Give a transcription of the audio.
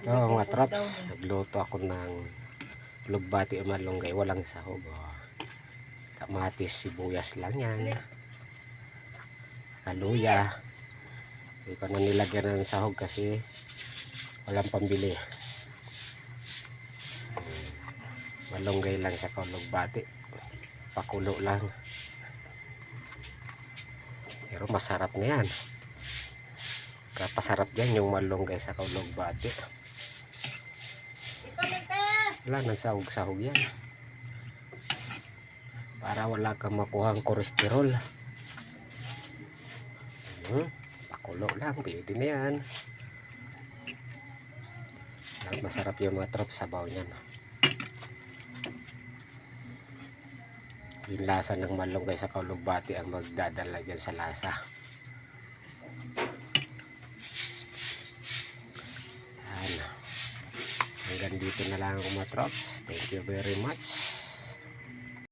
Oo mga traps, nagluto ako ng lugbati o malunggay, walang sahog. Oh. Kamatis, sibuyas lang yan. Kaluya. Hindi ko na nilagyan ng sahog kasi walang pambili. Malunggay lang sa lugbati. Pakulo lang. Pero masarap na yan. Kapasarap yan yung malunggay sa lugbati. Wala nang sahog-sahog yan. Para wala kang makuhang kolesterol. Pakulo lang, pwede na yan. Masarap yung mga trop sabaw niyan. Yung lasa ng malunggay sa kalugbati ang magdadala dyan sa lasa. Yan. Hanggang dito na lang mga trops. Thank you very much.